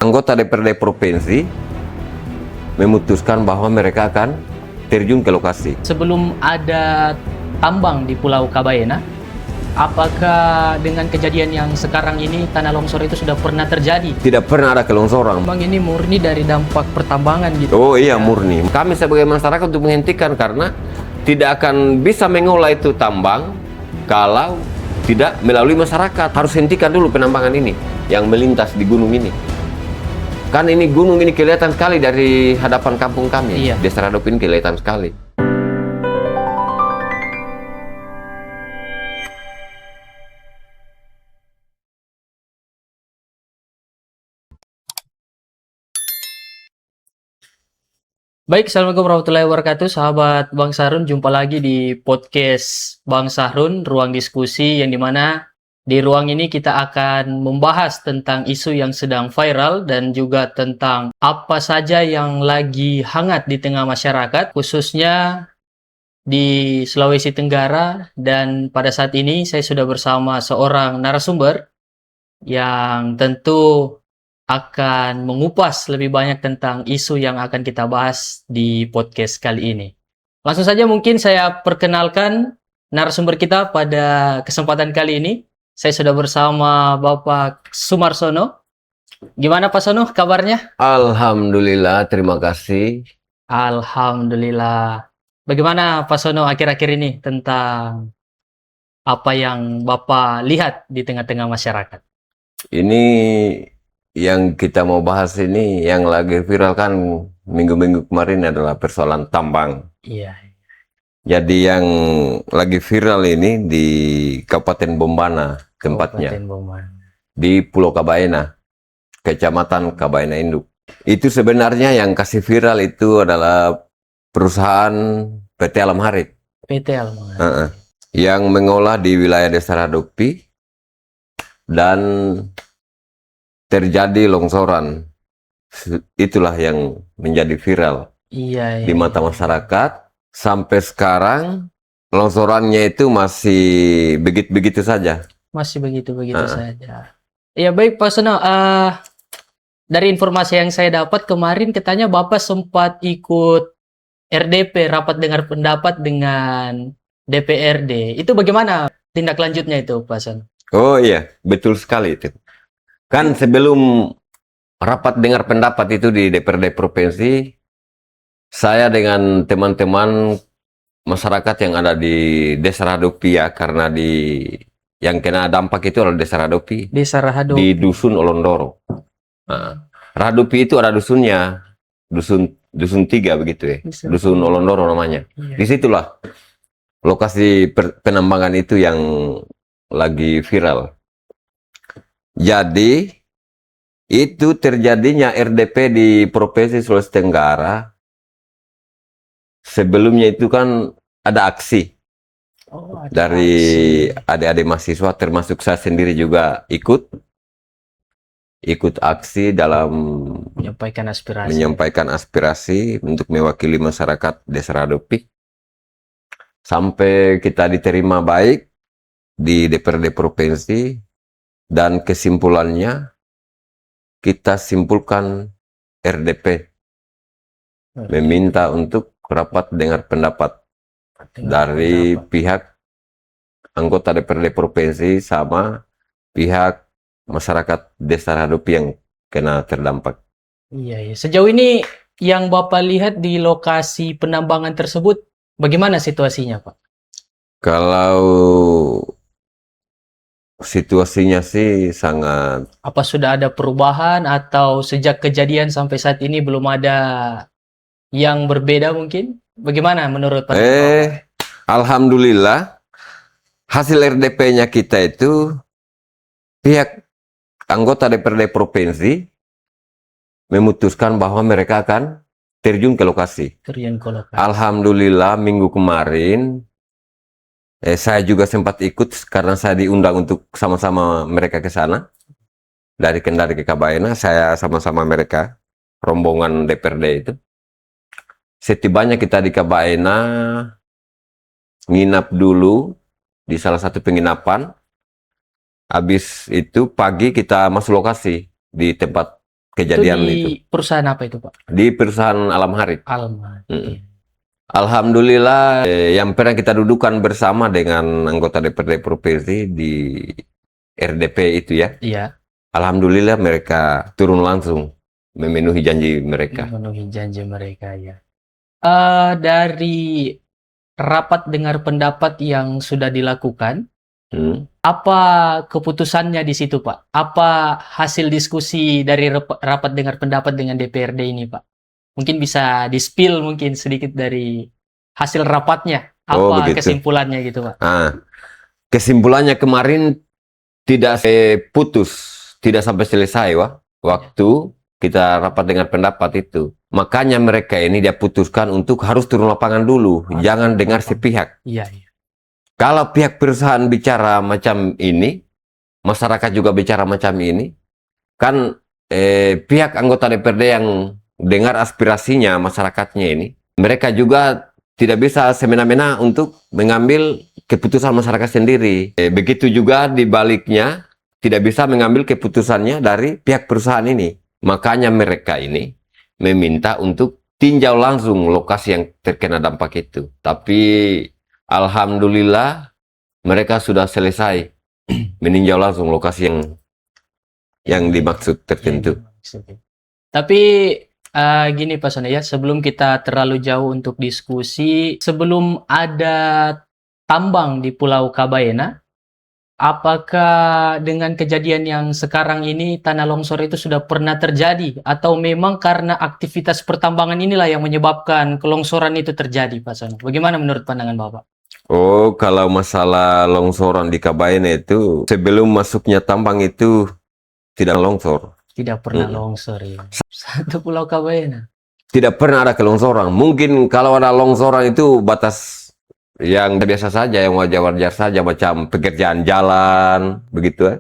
Anggota DPRD Provinsi memutuskan bahwa mereka akan terjun ke lokasi. Sebelum ada tambang di Pulau Kabaena, apakah dengan kejadian yang sekarang ini tanah longsor itu sudah pernah terjadi? Tidak pernah ada kelongsoran. Tambang ini murni dari dampak pertambangan gitu. Oh iya, murni. Kami sebagai masyarakat untuk menghentikan karena tidak akan bisa mengolah itu tambang kalau tidak melalui masyarakat. Harus hentikan dulu penambangan ini yang melintas di gunung ini. Kan ini gunung ini kelihatan sekali dari hadapan kampung kami. Iya. Desa Radop ini kelihatan sekali. Baik, Assalamualaikum warahmatullahi wabarakatuh, sahabat Bang Sahrun. Jumpa lagi di podcast Bang Sahrun, ruang diskusi yang dimana di ruang ini kita akan membahas tentang isu yang sedang viral dan juga tentang apa saja yang lagi hangat di tengah masyarakat, khususnya di Sulawesi Tenggara. Dan pada saat ini saya sudah bersama seorang narasumber yang tentu akan mengupas lebih banyak tentang isu yang akan kita bahas di podcast kali ini. Langsung saja mungkin saya perkenalkan narasumber kita pada kesempatan kali ini. Saya sudah bersama Bapak Sumarsono. Gimana Pak Sono kabarnya? Alhamdulillah, terima kasih. Alhamdulillah. Bagaimana Pak Sono akhir-akhir ini tentang apa yang Bapak lihat di tengah-tengah masyarakat? Ini yang kita mau bahas ini yang lagi viral kan minggu-minggu kemarin adalah persoalan tambang. Iya. Jadi yang lagi viral ini di Kabupaten Bombana tempatnya, Kabupaten Bombana. di Pulau Kabaena, Kecamatan Kabaena Induk. Itu sebenarnya yang kasih viral itu adalah perusahaan PT Alam Harit. PT Alma. Yang mengolah di wilayah Desa Radopi dan terjadi longsoran. Itulah yang menjadi viral Iya, di mata masyarakat. Sampai sekarang longsorannya itu masih begitu-begitu saja. Masih begitu-begitu saja. Ya baik Pak Sono, dari informasi yang saya dapat kemarin katanya Bapak sempat ikut RDP, rapat dengar pendapat dengan DPRD. Itu bagaimana tindak lanjutnya itu Pak Sono? Oh iya, betul sekali itu. Kan sebelum rapat dengar pendapat itu di DPRD Provinsi, saya dengan teman-teman masyarakat yang ada di Desa Radopi ya, karena yang kena dampak itu adalah Desa Radopi, Desa Rahado. di Dusun Olondoro. Nah, Radopi itu ada dusunnya, dusun 3 begitu ya, Dusun Olondoro namanya. Iya. Disitulah lokasi penambangan itu yang lagi viral. Jadi itu terjadinya RDP di Provinsi Sulawesi Tenggara. Sebelumnya itu kan ada aksi dari adik-adik mahasiswa, termasuk saya sendiri juga ikut aksi dalam menyampaikan aspirasi untuk mewakili masyarakat Desa Radopi. Sampai kita diterima baik di DPRD Provinsi, dan kesimpulannya kita simpulkan RDP meminta untuk rapat dengar pendapat dari pihak anggota DPRD Provinsi sama pihak masyarakat Desa Radopi yang kena terdampak. Iya, iya. Sejauh ini yang Bapak lihat di lokasi penambangan tersebut, bagaimana situasinya Pak? Kalau situasinya sih sangat... Apa sudah ada perubahan atau sejak kejadian sampai saat ini belum ada yang berbeda mungkin? Bagaimana menurut Pak? Alhamdulillah hasil RDP-nya kita itu pihak anggota DPRD Provinsi memutuskan bahwa mereka akan terjun ke lokasi. Alhamdulillah minggu kemarin saya juga sempat ikut karena saya diundang untuk sama-sama mereka ke sana. Dari Kendari ke Kabaena, saya sama-sama mereka, rombongan DPRD itu. Setibanya kita di Kabaena, nginap dulu di salah satu penginapan. Habis itu pagi kita masuk lokasi di tempat kejadian di itu. perusahaan apa itu, Pak? Di perusahaan Alam Harit. Alma. Mm. Alhamdulillah yang pernah kita dudukan bersama dengan anggota DPRD Provinsi di RDP itu ya. Iya, Alhamdulillah mereka turun langsung memenuhi janji mereka. memenuhi janji mereka ya. Dari rapat dengar pendapat yang sudah dilakukan, Hmm. apa keputusannya di situ, Pak? Apa hasil diskusi dari rapat dengar pendapat dengan DPRD ini, Pak? Mungkin bisa di-spill mungkin sedikit dari hasil rapatnya. Oh, Apa begitu. kesimpulannya gitu, Pak? Kesimpulannya kemarin tidak putus, tidak sampai selesai waktu kita rapat dengan pendapat itu. Makanya mereka ini dia putuskan untuk harus turun lapangan dulu, jangan dengar sepihak. Iya, iya. Kalau pihak perusahaan bicara macam ini, masyarakat juga bicara macam ini, kan pihak anggota DPRD yang dengar aspirasinya masyarakatnya ini, mereka juga tidak bisa semena-mena untuk mengambil keputusan masyarakat sendiri. Begitu juga di baliknya, tidak bisa mengambil keputusannya dari pihak perusahaan ini. Makanya mereka ini meminta untuk tinjau langsung lokasi yang terkena dampak itu. Tapi alhamdulillah mereka sudah selesai meninjau langsung lokasi yang dimaksud tertentu. Tapi gini Pak Sone ya, sebelum kita terlalu jauh untuk diskusi, sebelum ada tambang di Pulau Kabaena, apakah dengan kejadian yang sekarang ini tanah longsor itu sudah pernah terjadi atau memang karena aktivitas pertambangan inilah yang menyebabkan kelongsoran itu terjadi, Pak Sone? Bagaimana menurut pandangan Bapak? Oh, kalau masalah longsoran di Kabaena itu sebelum masuknya tambang itu tidak longsor. Tidak pernah longsor ya. Satu Pulau Kabaena. Tidak pernah ada kelongsoran. Mungkin kalau ada longsoran itu batas yang biasa saja, yang wajar-wajar saja, macam pekerjaan jalan, begitu ya.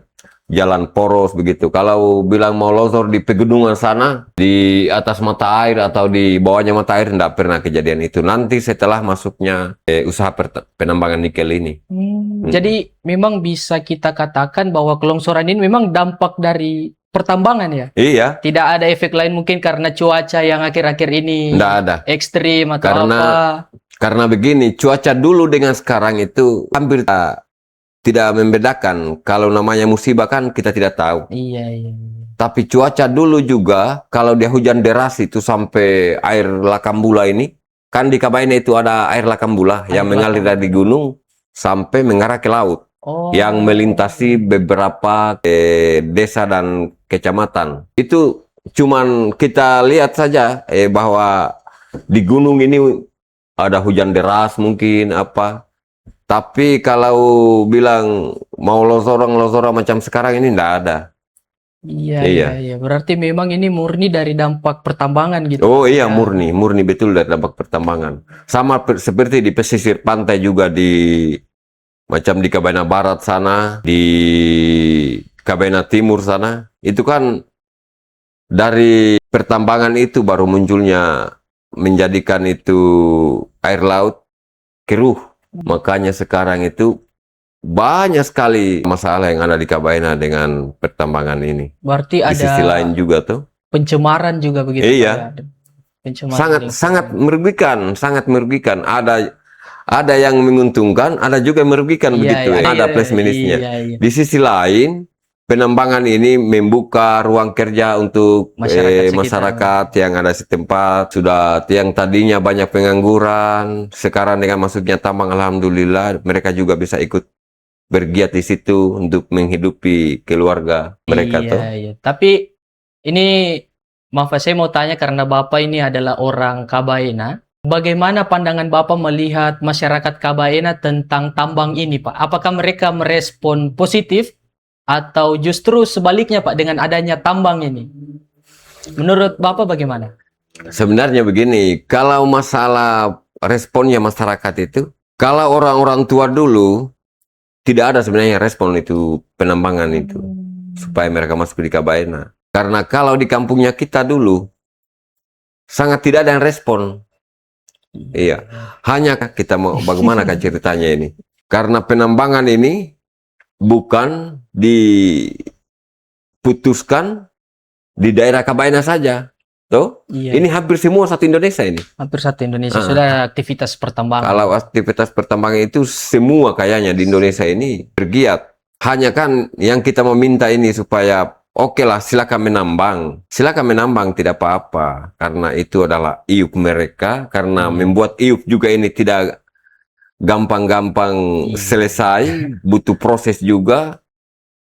Jalan poros, begitu. Kalau bilang mau longsor di pegunungan sana, di atas mata air atau di bawahnya mata air, tidak pernah kejadian itu. Nanti setelah masuknya usaha penambangan nikel ini. Jadi memang bisa kita katakan bahwa kelongsoran ini memang dampak dari pertambangan ya? Iya. Tidak ada efek lain mungkin karena cuaca yang akhir-akhir ini Tidak ada. ekstrim atau apa? Karena begini, cuaca dulu dengan sekarang itu hampir tidak membedakan. Kalau namanya musibah kan kita tidak tahu. Iya, iya. Tapi cuaca dulu juga, kalau dia hujan deras itu sampai air Lakambula ini, kan di Kabaena itu ada air Lakambula yang mengalir dari gunung sampai mengarah ke laut. Yang melintasi beberapa desa dan kecamatan. Itu cuman kita lihat saja bahwa di gunung ini ada hujan deras mungkin apa. Tapi kalau bilang mau longsoran macam sekarang ini enggak ada. Iya. Berarti memang ini murni dari dampak pertambangan gitu. Oh iya, murni betul dari dampak pertambangan. Sama seperti di pesisir pantai juga macam di Kabaena Barat sana, di Kabaena Timur sana. Itu kan dari pertambangan itu baru munculnya menjadikan itu air laut keruh. Makanya sekarang itu banyak sekali masalah yang ada di Kabaena dengan pertambangan ini. Berarti di sisi lain juga tuh pencemaran juga begitu. Iya. Sangat merugikan, Ada yang menguntungkan, ada juga yang merugikan begitu. Ada plus minusnya. Di sisi lain, penambangan ini membuka ruang kerja untuk masyarakat yang ada setempat. Sudah yang tadinya banyak pengangguran, sekarang dengan masuknya tambang, alhamdulillah mereka juga bisa ikut bergiat di situ untuk menghidupi keluarga mereka tuh. Iya. Tapi ini maaf saya mau tanya karena Bapak ini adalah orang Kabaena. Bagaimana pandangan Bapak melihat masyarakat Kabaena tentang tambang ini, Pak? Apakah mereka merespon positif atau justru sebaliknya, Pak, dengan adanya tambang ini? Menurut Bapak bagaimana? Sebenarnya begini, kalau masalah responnya masyarakat itu, kalau orang-orang tua dulu, tidak ada sebenarnya respon itu penambangan itu, supaya mereka masuk di Kabaena. Karena kalau di kampungnya kita dulu, sangat tidak ada yang respon. Iya, hanya kita mau bagaimana kan ceritanya ini? Karena penambangan ini bukan diputuskan di daerah Kabaena saja. Tuh, Iya. ini hampir semua satu Indonesia ini. Hampir satu Indonesia Ah. sudah ada aktivitas pertambangan. Kalau aktivitas pertambangan itu semua kayaknya di Indonesia ini bergiat. Hanya kan yang kita meminta ini supaya oke lah, silakan menambang. Silakan menambang, tidak apa-apa. Karena itu adalah iup mereka. Karena membuat iup juga ini tidak gampang-gampang Iya. selesai. Butuh proses juga.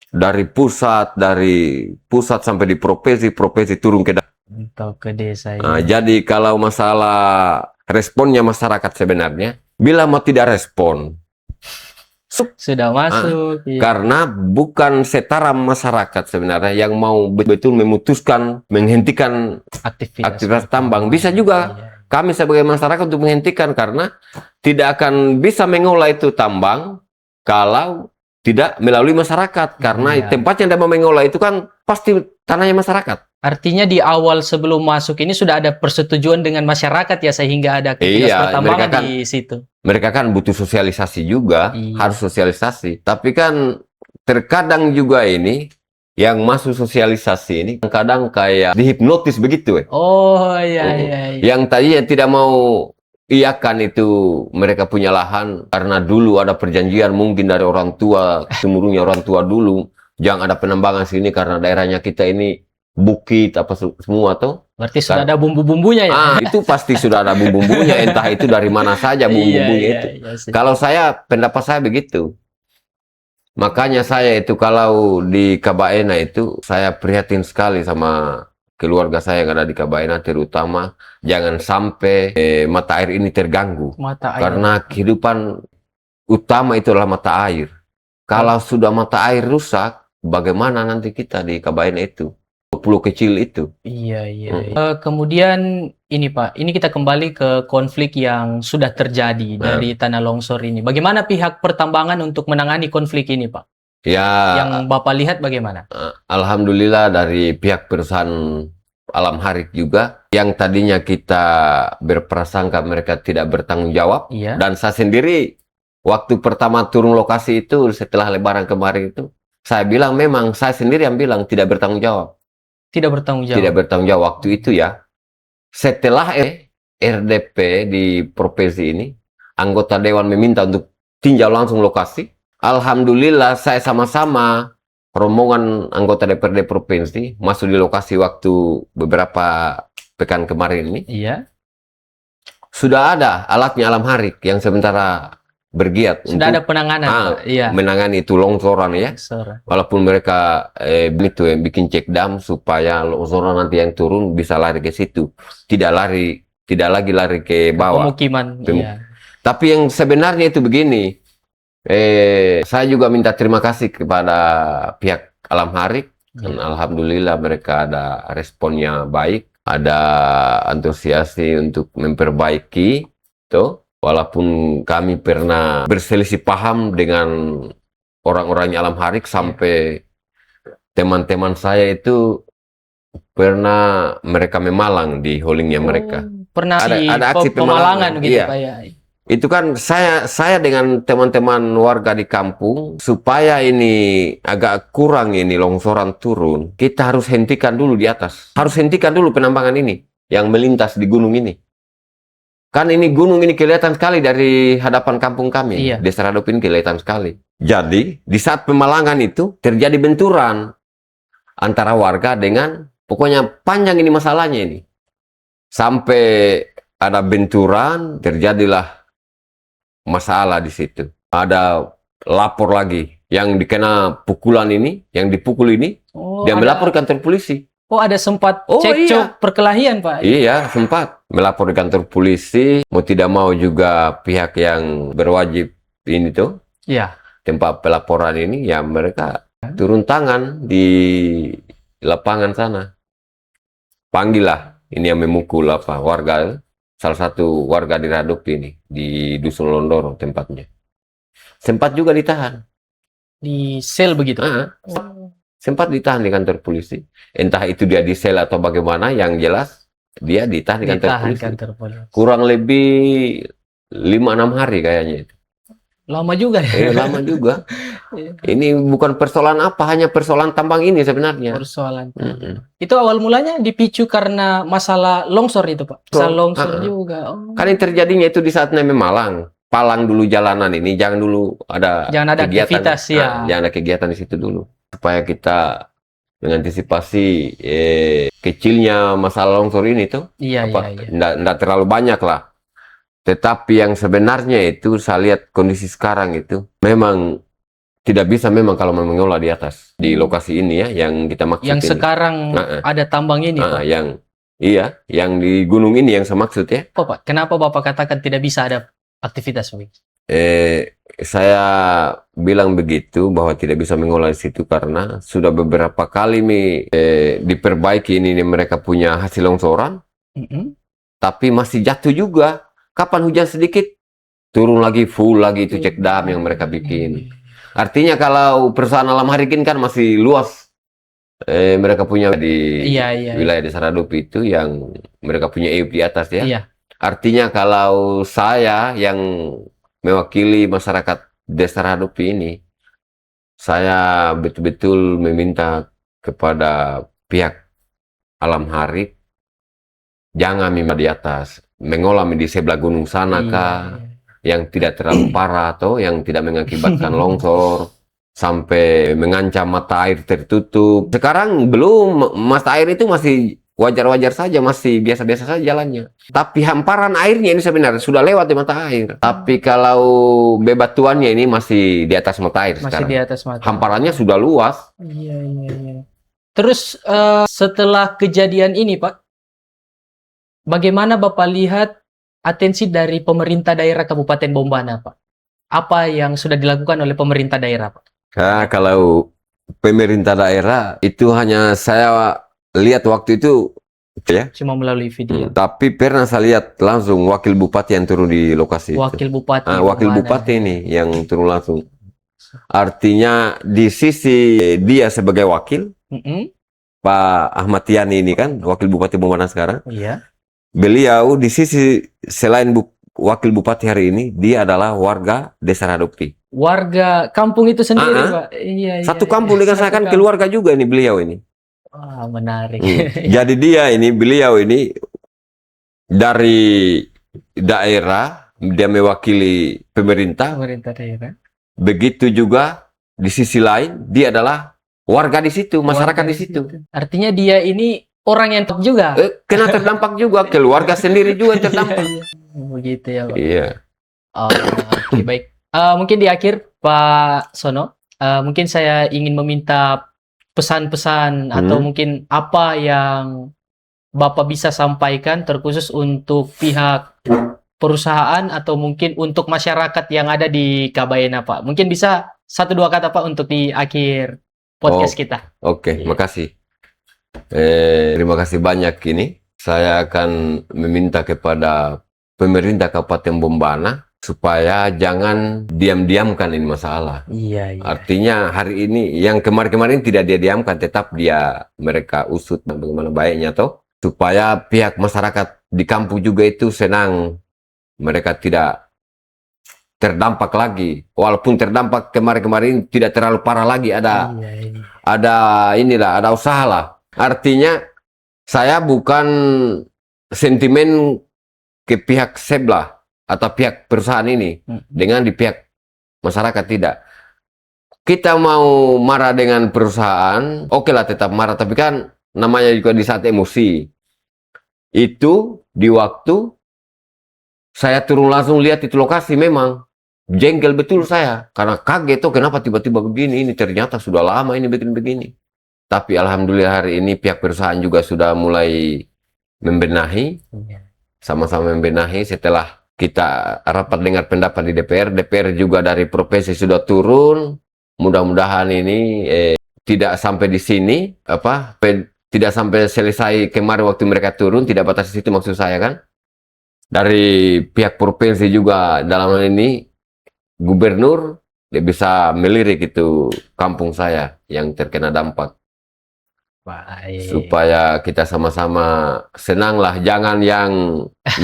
Dari pusat sampai di provinsi turun ke daerah. Untuk ke desa Nah, ini. jadi kalau masalah responnya masyarakat sebenarnya, bila mau tidak respon, Sudah masuk. Iya. karena bukan setara masyarakat sebenarnya yang mau betul-betul memutuskan menghentikan aktivitas tambang. Bisa juga Iya. kami sebagai masyarakat untuk menghentikan, karena tidak akan bisa mengolah itu tambang kalau tidak melalui masyarakat. Karena Iya. tempat yang mau mengolah itu kan pasti tanahnya masyarakat. Artinya di awal sebelum masuk ini sudah ada persetujuan dengan masyarakat ya, sehingga ada aktivitas Iya, pertambangan mereka kan- di situ. Mereka kan butuh sosialisasi juga, Iya. harus sosialisasi. Tapi kan terkadang juga ini yang masuk sosialisasi ini kadang kayak dihipnotis begitu. Oh iya iya iya. Yang tadinya tidak mau iakan itu mereka punya lahan karena dulu ada perjanjian mungkin dari orang tua, temurunnya orang tua dulu, jangan ada penambangan sini karena daerahnya kita ini bukit apa semua tuh. Berarti sudah ada bumbu-bumbunya ya. Itu pasti sudah ada bumbu-bumbunya, entah itu dari mana saja bumbu-bumbunya itu. Iya sih. Kalau saya, pendapat saya begitu. Makanya saya itu kalau di Kabaena itu, saya prihatin sekali sama keluarga saya yang ada di Kabaena, terutama jangan sampai mata air ini terganggu. Mata air. Karena kehidupan utama itu adalah mata air. Kalau sudah mata air rusak, bagaimana nanti kita di Kabaena itu? Pulau kecil itu. Iya iya. Kemudian ini Pak, ini kita kembali ke konflik yang sudah terjadi dari tanah longsor ini. Bagaimana pihak pertambangan untuk menangani konflik ini Pak? Ya, Yang Bapak lihat bagaimana? alhamdulillah dari pihak perusahaan Alam Harik juga, yang tadinya kita berprasangka mereka tidak bertanggung jawab. Iya. Dan saya sendiri, waktu pertama turun lokasi itu, setelah lebaran kemarin itu, saya bilang memang, saya sendiri yang bilang tidak bertanggung jawab. Tidak bertanggung jawab. Tidak bertanggung jawab waktu itu ya. Setelah RDP di provinsi ini, anggota dewan meminta untuk tinjau langsung lokasi. Alhamdulillah saya sama-sama rombongan anggota DPRD provinsi masuk di lokasi waktu beberapa pekan kemarin ini. Iya. Sudah ada alatnya Alam Harik yang sementara bergiat Sudah ada penanganan Pak. Iya. menangani itu longsoran ya. Longsor. Walaupun mereka bikin cek dam supaya longsoran nanti yang turun bisa lari ke situ, tidak lagi lari ke bawah. Pemukiman. Iya. Tapi yang sebenarnya itu begini, saya juga minta terima kasih kepada pihak Alam Harik. Dan alhamdulillah mereka ada responnya baik, ada antusiasi untuk memperbaiki, tuh. Walaupun kami pernah berselisih paham dengan orang-orangnya Alam Harik, sampai teman-teman saya itu pernah mereka memalang di holdingnya mereka. Pernah Ada aksi pemalangan gitu iya. Pak ya. Itu kan saya dengan teman-teman warga di kampung, supaya ini agak kurang ini longsoran turun, kita harus hentikan dulu di atas. Harus hentikan dulu penambangan ini yang melintas di gunung ini. Kan ini gunung ini kelihatan sekali dari hadapan kampung kami. Iya. Desa Radop ini kelihatan sekali. Jadi, di saat pemalangan itu terjadi benturan antara warga dengan, pokoknya panjang ini masalahnya ini. Sampai ada benturan, terjadilah masalah di situ. Ada lapor lagi yang dikena pukulan ini, yang dipukul ini, dia melapor ke kantor polisi. Oh, ada sempat Oh, cekcok perkelahian, Pak? Iya, sempat melapor di kantor polisi. Mau tidak mau juga pihak yang berwajib ini tuh, Iya. tempat pelaporan ini, ya mereka turun tangan di lapangan sana. Panggillah ini yang memukul apa warga, salah satu warga di Radop ini, di Dusun Londoro tempatnya. Sempat juga ditahan. Di sel begitu? Sempat ditahan di kantor polisi. Entah itu dia di sel atau bagaimana, yang jelas dia ditahan di kantor polisi. Kantor polisi. Kurang lebih 5-6 hari kayaknya itu. Lama juga ya. Lama juga. Iya, Ini bukan persoalan apa, hanya persoalan tambang ini sebenarnya. persoalan. Mm-mm. Itu awal mulanya dipicu karena masalah longsor itu, Pak. Masalah longsor juga. Oh. Kan yang terjadinya itu di saat Neme Malang. Palang dulu jalanan ini, jangan dulu ada Jangan ada kegiatan. aktivitas ya. Jangan ada kegiatan di situ dulu. Supaya kita mengantisipasi kecilnya masalah longsor ini tuh. Iya, Apa, iya. nggak terlalu banyak lah. Tetapi yang sebenarnya itu saya lihat kondisi sekarang itu memang tidak bisa memang kalau mengolah di atas di lokasi ini ya yang kita maksud Yang ini. sekarang ada tambang ini, Pak. Yang di gunung ini yang saya maksud ya. Apa, Pak? Kenapa Bapak katakan tidak bisa ada aktivitas, Pak? Saya bilang begitu bahwa tidak bisa mengolah di situ karena sudah beberapa kali diperbaiki ini mereka punya hasil longsoran, tapi masih jatuh juga. Kapan hujan sedikit turun lagi full lagi itu cek dam yang mereka bikin. Artinya kalau perusahaan alam harikin kan masih luas. Mereka punya di wilayah Desa Radup itu yang mereka punya EUP di atas ya. Iya. Artinya kalau saya yang mewakili masyarakat Desa Radup ini, saya betul-betul meminta kepada pihak alam harik jangan mimpi di atas, mengolah di sebelah gunung sana kah, yang tidak terlalu parah atau yang tidak mengakibatkan longsor sampai mengancam mata air tertutup. Sekarang belum, mata air itu masih wajar-wajar saja, masih biasa-biasa saja jalannya. Tapi hamparan airnya ini sebenarnya sudah lewat di mata air. Tapi kalau bebatuannya ini masih di atas mata air sekarang. Masih di atas mata. Hamparannya sudah luas. Iya. Terus setelah kejadian ini, Pak, bagaimana Bapak lihat atensi dari pemerintah daerah Kabupaten Bombana, Pak? Apa yang sudah dilakukan oleh pemerintah daerah, Pak? Nah, kalau pemerintah daerah itu hanya saya lihat waktu itu ya. Cuma melalui video. Tapi pernah saya lihat langsung wakil bupati yang turun di lokasi Wakil itu. bupati. Wakil bupati ini yang turun langsung. Artinya di sisi dia sebagai wakil, Pak Ahmad Yani ini kan wakil bupati Bombana sekarang. Iya. Beliau di sisi selain wakil bupati hari ini, dia adalah warga Desa Radupi. Warga kampung itu sendiri, Pak. Iya. Satu kampung dengan saya kan keluarga juga ini beliau ini. Wah, menarik. Jadi beliau ini dari daerah, dia mewakili pemerintah. Pemerintah daerah. Begitu juga di sisi lain, dia adalah warga di situ, masyarakat di situ. Artinya dia ini orang yang top juga. Kena terdampak juga, keluarga sendiri juga terdampak. Begitu ya, Pak. Iya. Oke, baik. Mungkin di akhir, Pak Sono, mungkin saya ingin meminta pesan-pesan atau mungkin apa yang Bapak bisa sampaikan terkhusus untuk pihak perusahaan atau mungkin untuk masyarakat yang ada di Kabayana, Pak. Mungkin bisa 1-2 kata, Pak, untuk di akhir podcast kita. Oke, makasih. Terima kasih banyak ini. Saya akan meminta kepada pemerintah Kabupaten Bombana supaya jangan diam-diamkan ini masalah. Iya. Artinya hari ini yang kemarin-kemarin tidak dia diamkan, tetap mereka usut bagaimana baiknya toh, supaya pihak masyarakat di kampung juga itu senang, mereka tidak terdampak lagi. Walaupun terdampak kemarin-kemarin tidak terlalu parah lagi, ada usaha lah. Artinya saya bukan sentimen ke pihak sebelah atau pihak perusahaan ini dengan di pihak masyarakat, tidak. Kita mau marah dengan perusahaan, oke lah tetap marah, tapi kan namanya juga di saat emosi. Itu di waktu saya turun langsung lihat itu lokasi, memang jengkel betul saya karena kaget tuh kenapa tiba-tiba begini, ini ternyata sudah lama ini begini-begini. Tapi alhamdulillah hari ini pihak perusahaan juga sudah mulai membenahi, sama-sama membenahi setelah kita rapat dengar pendapat di DPR. DPR juga dari provinsi sudah turun. Mudah-mudahan ini tidak sampai di sini, tidak sampai selesai kemarin waktu mereka turun, tidak batas situ maksud saya kan. Dari pihak provinsi juga dalam hal ini gubernur dia bisa melirik itu kampung saya yang terkena dampak. Baik. Supaya kita sama-sama senang lah, jangan yang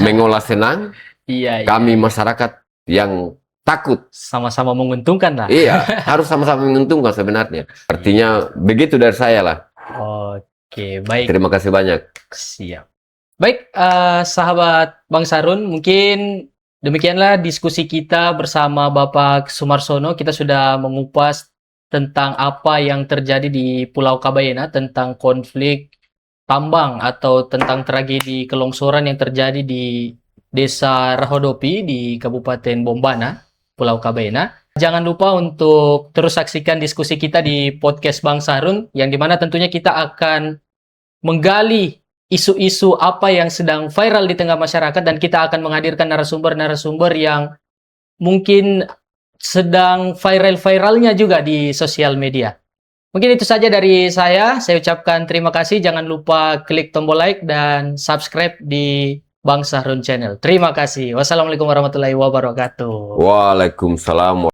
mengolah senang. Iya. Kami masyarakat yang takut. Sama-sama menguntungkan lah. Iya, harus sama-sama menguntungkan sebenarnya. Artinya begitu dari saya lah. Oke, baik. Terima kasih banyak. Siap. Baik, sahabat Bang Sarun, mungkin demikianlah diskusi kita bersama Bapak Sumarsono. Kita sudah mengupas tentang apa yang terjadi di Pulau Kabayena, tentang konflik tambang atau tentang tragedi kelongsoran yang terjadi di Desa Rahodopi di Kabupaten Bombana, Pulau Kabayena. Jangan lupa untuk terus saksikan diskusi kita di podcast Bang Sarun, yang dimana tentunya kita akan menggali isu-isu apa yang sedang viral di tengah masyarakat, dan kita akan menghadirkan narasumber-narasumber yang mungkin sedang viral-viralnya juga di sosial media. Mungkin itu saja dari saya. Saya ucapkan terima kasih. Jangan lupa klik tombol like dan subscribe di Bang Sahrun Channel. Terima kasih. Wassalamualaikum warahmatullahi wabarakatuh. Waalaikumsalam.